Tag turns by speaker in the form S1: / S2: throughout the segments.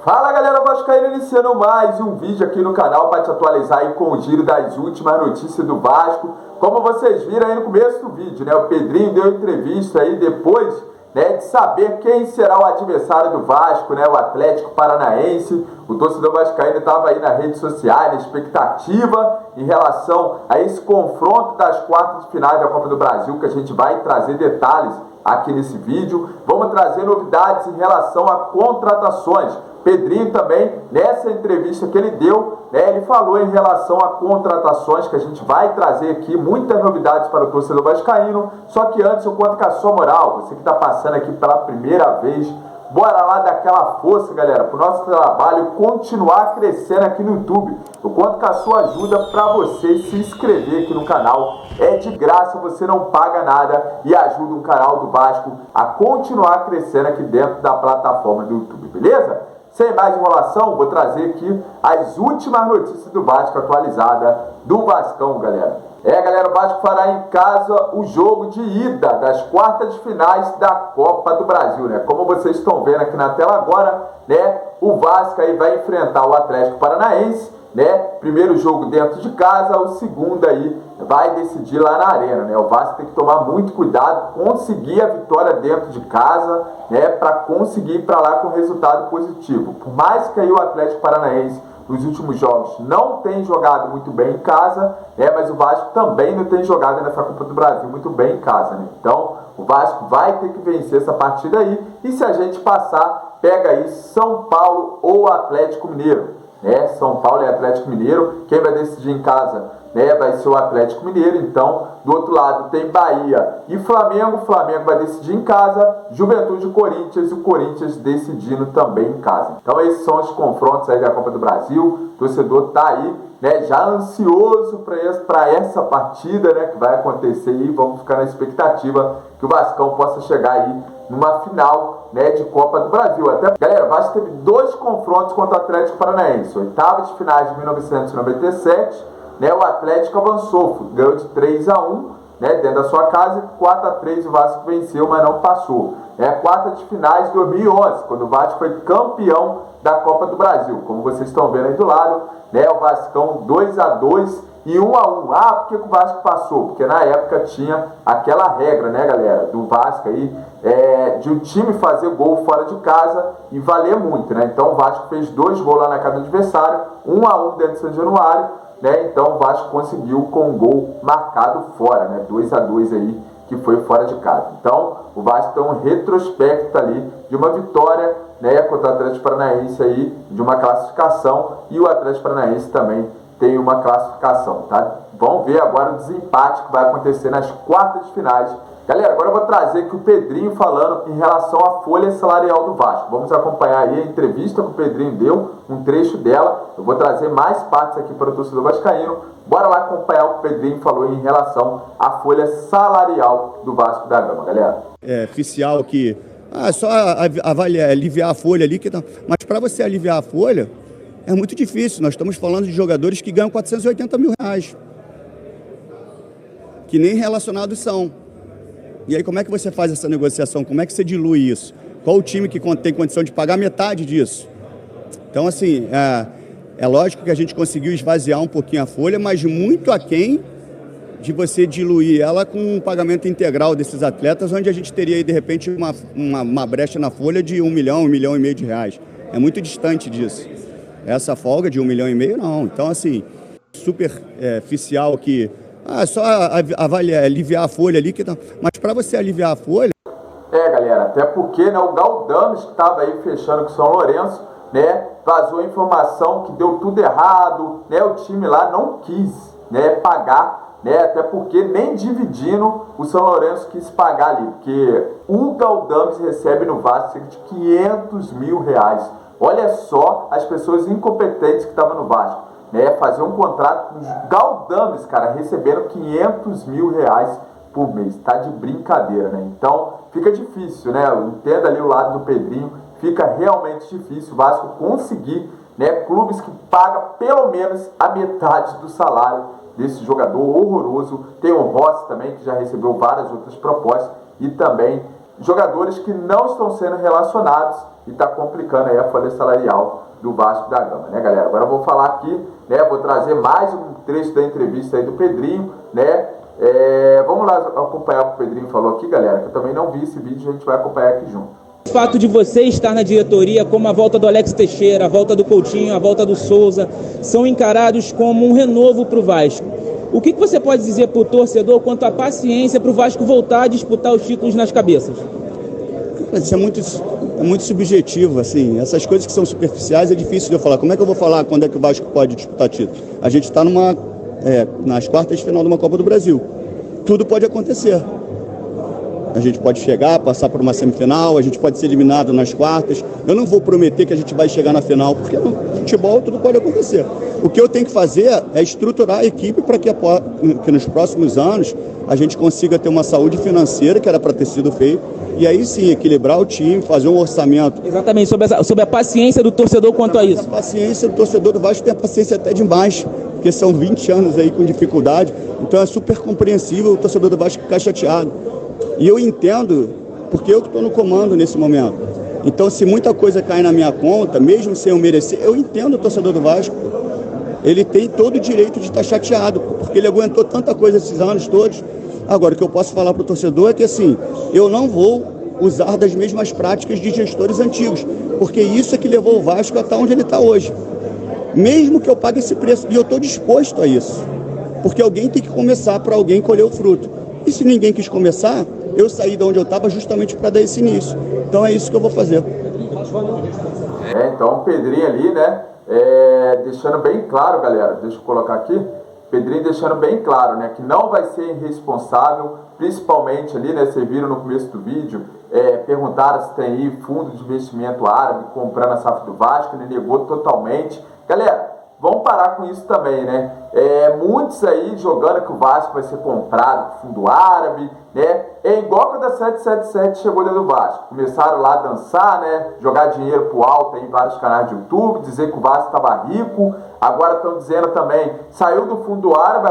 S1: Fala galera vascaína, iniciando mais um vídeo aqui no canal para te atualizar aí com o giro das últimas notícias do Vasco. Como vocês viram aí no começo do vídeo, né, o Pedrinho deu entrevista aí depois, né, de saber quem será o adversário do Vasco, né, o Atlético Paranaense. O torcedor vascaíno estava aí nas redes sociais, na expectativa em relação a esse confronto das quartas de finais da Copa do Brasil, que a gente vai trazer detalhes aqui nesse vídeo. Vamos trazer novidades em relação a contratações. Pedrinho também, nessa entrevista que ele deu, né, ele falou em relação a contratações, que a gente vai trazer aqui muitas novidades para o torcedor vascaíno. Só que antes eu conto com a sua moral, você que está passando aqui pela primeira vez, bora lá dar aquela força, galera, para o nosso trabalho continuar crescendo aqui no YouTube. Eu conto com a sua ajuda para você se inscrever aqui no canal. É de graça, você não paga nada e ajuda o canal do Vasco a continuar crescendo aqui dentro da plataforma do YouTube, beleza? Sem mais enrolação, vou trazer aqui as últimas notícias do Vasco atualizada do Vascão, galera. Galera, o Vasco fará em casa o jogo de ida das quartas de finais da Copa do Brasil, né? Como vocês estão vendo aqui na tela agora, né? O Vasco aí vai enfrentar o Atlético Paranaense, né? Primeiro jogo dentro de casa, o segundo aí vai decidir lá na arena, né? O Vasco tem que tomar muito cuidado, conseguir a vitória dentro de casa, né? Para conseguir ir para lá com resultado positivo. Por mais que aí o Atlético Paranaense nos últimos jogos não tem jogado muito bem em casa, né? Mas o Vasco também não tem jogado nessa Copa do Brasil muito bem em casa, né? Então o Vasco vai ter que vencer essa partida aí, e se a gente passar, pega aí São Paulo ou Atlético Mineiro, né? São Paulo e Atlético Mineiro, quem vai decidir em casa, né, vai ser o Atlético Mineiro. Então, do outro lado tem Bahia e Flamengo. O Flamengo vai decidir em casa, Juventude e Corinthians, e o Corinthians decidindo também em casa. Então, esses são os confrontos aí da Copa do Brasil. O torcedor tá aí, né, já ansioso para essa partida, né, que vai acontecer, e vamos ficar na expectativa que o Vascão possa chegar aí numa final, né, de Copa do Brasil. Até, galera, o Vasco teve dois confrontos contra o Atlético Paranaense, oitavas de finais de 1997, né, o Atlético avançou, ganhou de 3-1, né, dentro da sua casa, 4-3 o Vasco venceu, mas não passou. Quarta de finais de 2011, quando o Vasco foi campeão da Copa do Brasil, como vocês estão vendo aí do lado, né, o Vascão 2-2 e 1-1. Ah, por que o Vasco passou? Porque na época tinha aquela regra, né, galera, do Vasco aí, de o time fazer gol fora de casa e valer muito, né? Então o Vasco fez 2 gols lá na casa do adversário, 1-1 dentro de São Januário, né? Então o Vasco conseguiu com um gol marcado fora, né? 2-2 aí, que foi fora de casa. Então o Vasco tem um retrospecto ali de uma vitória, né, contra o Atlético Paranaense aí, de uma classificação, e o Atlético Paranaense também tem uma classificação, tá? Vamos ver agora o desempate que vai acontecer nas quartas de finais. Galera, agora eu vou trazer aqui o Pedrinho falando em relação à folha salarial do Vasco. Vamos acompanhar aí a entrevista que o Pedrinho deu, um trecho dela. Eu vou trazer mais partes aqui para o torcedor vascaíno. Bora lá acompanhar o que o Pedrinho falou em relação à folha salarial do Vasco da Gama, galera.
S2: Oficial que só aliviar a folha ali, mas para você aliviar a folha é muito difícil. Nós estamos falando de jogadores que ganham 480 mil reais, que nem relacionados são. E aí como é que você faz essa negociação? Como é que você dilui isso? Qual o time que tem condição de pagar metade disso? Então, assim, é lógico que a gente conseguiu esvaziar um pouquinho a folha, mas muito aquém de você diluir ela com um pagamento integral desses atletas, onde a gente teria aí, de repente, uma brecha na folha de 1 milhão, 1,5 milhão de reais. É muito distante disso. Essa folga de 1,5 milhão, não. Então, assim, super oficial que só aliviar a folha ali, mas para você aliviar a folha...
S1: Galera, até porque, né, o Galdames, que estava aí fechando com o São Lourenço, né, vazou a informação que deu tudo errado, né, o time lá não quis, né, pagar, né, até porque nem dividindo o São Lourenço quis pagar ali, porque o Galdames recebe no Vasco cerca de 500 mil reais. Olha só as pessoas incompetentes que estavam no Vasco, né, fazer um contrato com os Galdames, cara, recebendo 500 mil reais por mês. Tá de brincadeira, né? Então fica difícil, né? Entenda ali o lado do Pedrinho, fica realmente difícil o Vasco conseguir, né, clubes que pagam pelo menos a metade do salário desse jogador horroroso. Tem o Rossi também, que já recebeu várias outras propostas, e também jogadores que não estão sendo relacionados, e está complicando aí a folha salarial do Vasco da Gama, né, galera? Agora eu vou falar aqui, né, vou trazer mais um trecho da entrevista aí do Pedrinho, né? Vamos lá acompanhar o que o Pedrinho falou aqui, galera, que eu também não vi esse vídeo, a gente vai acompanhar aqui junto.
S3: O fato de você estar na diretoria, como a volta do Alex Teixeira, a volta do Coutinho, a volta do Souza, são encarados como um renovo para o Vasco. O que você pode dizer para o torcedor quanto à paciência para o Vasco voltar a disputar os títulos nas cabeças?
S2: Isso é muito subjetivo, assim. Essas coisas que são superficiais é difícil de eu falar. Como é que eu vou falar quando é que o Vasco pode disputar título? A gente está nas quartas de final de uma Copa do Brasil. Tudo pode acontecer. A gente pode chegar, passar por uma semifinal, a gente pode ser eliminado nas quartas. Eu não vou prometer que a gente vai chegar na final, porque no futebol tudo pode acontecer. O que eu tenho que fazer é estruturar a equipe para que nos próximos anos a gente consiga ter uma saúde financeira, que era para ter sido feito, e aí sim equilibrar o time, fazer um orçamento.
S3: Exatamente, sobre a paciência do torcedor quanto a isso.
S2: A paciência do torcedor do Vasco tem a paciência até demais, porque são 20 anos aí com dificuldade, então é super compreensível o torcedor do Vasco ficar chateado. E eu entendo, porque eu que estou no comando nesse momento. Então, se muita coisa cai na minha conta, mesmo sem eu merecer, eu entendo o torcedor do Vasco. Ele tem todo o direito de estar chateado, porque ele aguentou tanta coisa esses anos todos. Agora, o que eu posso falar para o torcedor é que, assim, eu não vou usar das mesmas práticas de gestores antigos, porque isso é que levou o Vasco a estar onde ele está hoje. Mesmo que eu pague esse preço, e eu estou disposto a isso, porque alguém tem que começar para alguém colher o fruto. E se ninguém quis começar, eu saí de onde eu estava justamente para dar esse início. Então é isso que eu vou fazer.
S1: Então o Pedrinho ali, né, deixando bem claro, galera, deixa eu colocar aqui, Pedrinho deixando bem claro, né, que não vai ser irresponsável, principalmente ali, né, vocês viram no começo do vídeo, perguntaram se tem aí fundo de investimento árabe comprando a SAF do Vasco, ele negou totalmente. Galera, vamos parar com isso também, né? Muitos aí jogando que o Vasco vai ser comprado por fundo árabe, né? É igual quando a 777 chegou dentro do Vasco. Começaram lá a dançar, né? Jogar dinheiro pro alto aí em vários canais de YouTube, dizer que o Vasco estava rico. Agora estão dizendo também, saiu do fundo árabe,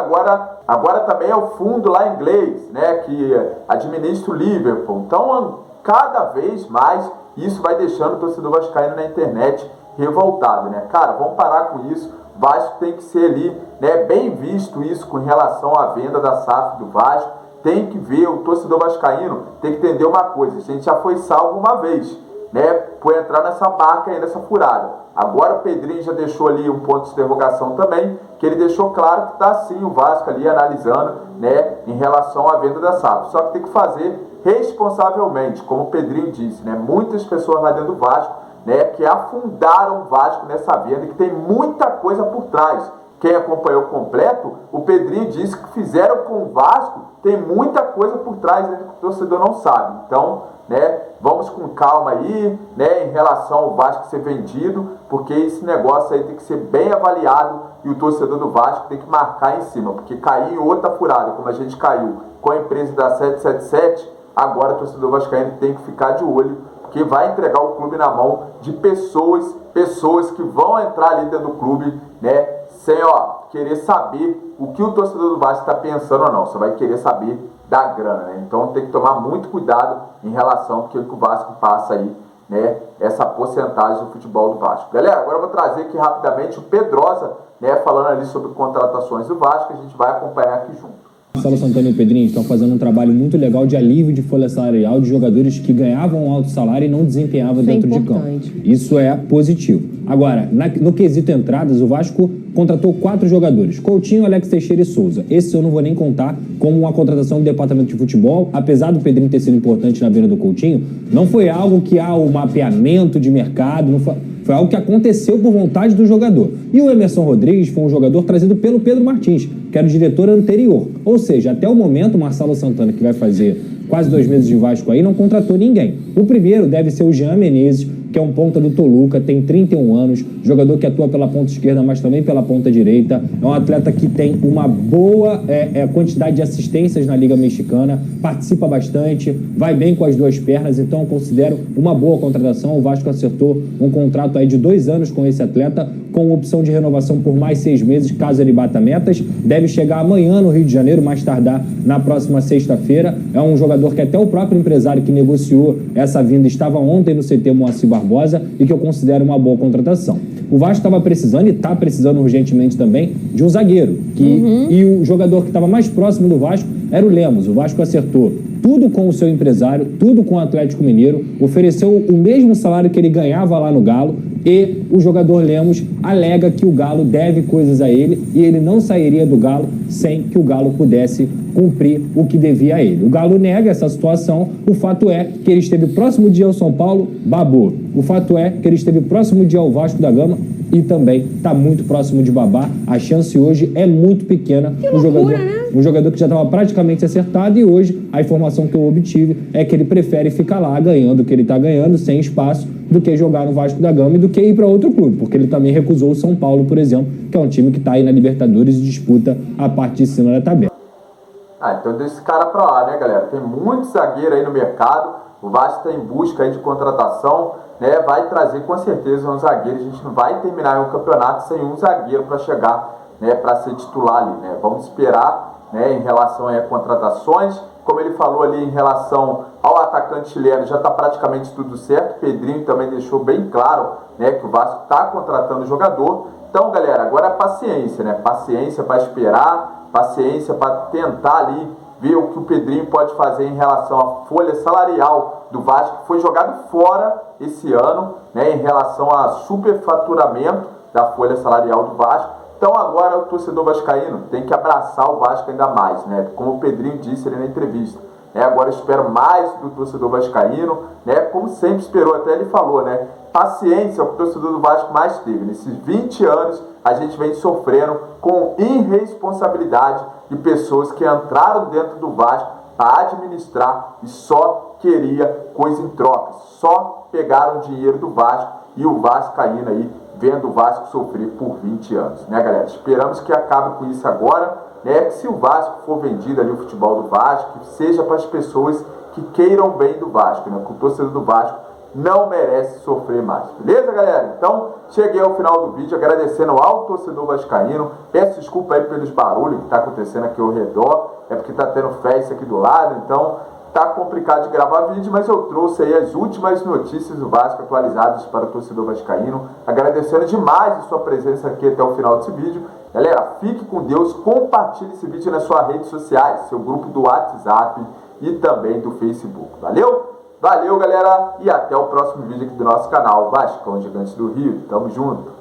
S1: agora também é o fundo lá inglês, né? Que administra o Liverpool. Então, cada vez mais, isso vai deixando o torcedor vascaíno na internet revoltado, né? Cara, vamos parar com isso. O Vasco tem que ser ali, né, bem visto isso com relação à venda da SAF do Vasco. Tem que ver, o torcedor vascaíno tem que entender uma coisa. A gente já foi salvo uma vez, né, por entrar nessa barca aí, nessa furada. Agora o Pedrinho já deixou ali um ponto de interrogação também, que ele deixou claro que está sim o Vasco ali analisando, né, em relação à venda da SAF. Só que tem que fazer responsavelmente, como o Pedrinho disse, né, muitas pessoas lá dentro do Vasco, né, que afundaram o Vasco nessa venda e que tem muita coisa por trás. Quem acompanhou completo, o Pedrinho disse que fizeram com o Vasco, tem muita coisa por trás, né, que o torcedor não sabe. Então, né, vamos com calma aí, né, em relação ao Vasco ser vendido, porque esse negócio aí tem que ser bem avaliado e o torcedor do Vasco tem que marcar em cima, porque cair em outra furada, como a gente caiu com a empresa da 777, agora o torcedor vascaíno tem que ficar de olho, que vai entregar o clube na mão de pessoas que vão entrar ali dentro do clube, né, sem querer saber o que o torcedor do Vasco está pensando ou não, só vai querer saber da grana, né? Então tem que tomar muito cuidado em relação ao que o Vasco passa aí, né, essa porcentagem do futebol do Vasco. Galera, agora eu vou trazer aqui rapidamente o Pedrosa, né, falando ali sobre contratações do Vasco, a gente vai acompanhar aqui junto.
S4: Marcelo Santana e o Pedrinho estão fazendo um trabalho muito legal de alívio de folha salarial de jogadores que ganhavam um alto salário e não desempenhavam dentro de campo. Isso é positivo. Agora, no quesito entradas, o Vasco contratou 4 jogadores: Coutinho, Alex Teixeira e Souza. Esse eu não vou nem contar como uma contratação do departamento de futebol. Apesar do Pedrinho ter sido importante na venda do Coutinho, não foi algo que há o mapeamento de mercado, não foi algo que aconteceu por vontade do jogador. E o Emerson Rodrigues foi um jogador trazido pelo Pedro Martins, que era o diretor anterior. Ou seja, até o momento, o Marcelo Santana, que vai fazer quase 2 meses de Vasco aí, não contratou ninguém. O primeiro deve ser o Jean Menezes, que é um ponta do Toluca, tem 31 anos, jogador que atua pela ponta esquerda, mas também pela ponta direita. É um atleta que tem uma boa quantidade de assistências na Liga Mexicana, participa bastante, vai bem com as 2 pernas, então eu considero uma boa contratação. O Vasco acertou um contrato aí de 2 anos com esse atleta, com opção de renovação por mais 6 meses, caso ele bata metas. Deve chegar amanhã no Rio de Janeiro, mais tardar na próxima sexta-feira. É um jogador jogador que até o próprio empresário que negociou essa vinda estava ontem no CT Moacir Barbosa e que eu considero uma boa contratação. O Vasco estava precisando e está precisando urgentemente também de um zagueiro. E o jogador que estava mais próximo do Vasco era o Lemos. O Vasco acertou tudo com o seu empresário, tudo com o Atlético Mineiro, ofereceu o mesmo salário que ele ganhava lá no Galo e o jogador Lemos alega que o Galo deve coisas a ele e ele não sairia do Galo sem que o Galo pudesse cumprir o que devia a ele. O Galo nega essa situação, o fato é que ele esteve próximo de ao São Paulo, babou. O fato é que ele esteve próximo de ao Vasco da Gama e também está muito próximo de babar. A chance hoje é muito pequena. Um jogador que já estava praticamente acertado e hoje a informação que eu obtive é que ele prefere ficar lá ganhando o que ele está ganhando, sem espaço, do que jogar no Vasco da Gama e do que ir para outro clube, porque ele também recusou o São Paulo, por exemplo, que é um time que está aí na Libertadores e disputa a parte de cima da tabela.
S1: Então deixa esse cara pra lá, né, galera? Tem muito zagueiro aí no mercado, o Vasco está em busca aí de contratação, né? Vai trazer com certeza um zagueiro, a gente não vai terminar o campeonato sem um zagueiro para chegar, né, para ser titular ali, né? Vamos esperar, né, em relação aí a contratações, como ele falou ali em relação ao atacante chileno, já está praticamente tudo certo, Pedrinho também deixou bem claro, né, que o Vasco está contratando o jogador. Então, galera, agora é paciência, né? Paciência para esperar, paciência para tentar ali ver o que o Pedrinho pode fazer em relação à folha salarial do Vasco, que foi jogado fora esse ano, né, em relação a superfaturamento da folha salarial do Vasco. Então agora o torcedor vascaíno tem que abraçar o Vasco ainda mais, né? Como o Pedrinho disse ali na entrevista. Agora eu espero mais do torcedor vascaíno, né? Como sempre esperou, até ele falou, né? Paciência é o que o torcedor do Vasco mais teve. Nesses 20 anos a gente vem sofrendo com irresponsabilidade de pessoas que entraram dentro do Vasco para administrar e só queria coisa em troca. Só pegaram dinheiro do Vasco e o vascaíno aí vendo o Vasco sofrer por 20 anos, né, galera? Esperamos que acabe com isso agora, né? Que se o Vasco for vendido ali, o futebol do Vasco, que seja para as pessoas que queiram bem do Vasco, né? Que o torcedor do Vasco não merece sofrer mais, beleza, galera? Então, cheguei ao final do vídeo agradecendo ao torcedor vascaíno. Peço desculpa aí pelos barulhos que está acontecendo aqui ao redor, é porque está tendo festa aqui do lado, então tá complicado de gravar vídeo, mas eu trouxe aí as últimas notícias do Vasco atualizadas para o torcedor vascaíno, agradecendo demais a sua presença aqui até o final desse vídeo. Galera, fique com Deus, compartilhe esse vídeo nas suas redes sociais, seu grupo do WhatsApp e também do Facebook. Valeu? Valeu, galera, e até o próximo vídeo aqui do nosso canal Vascão Gigante do Rio. Tamo junto!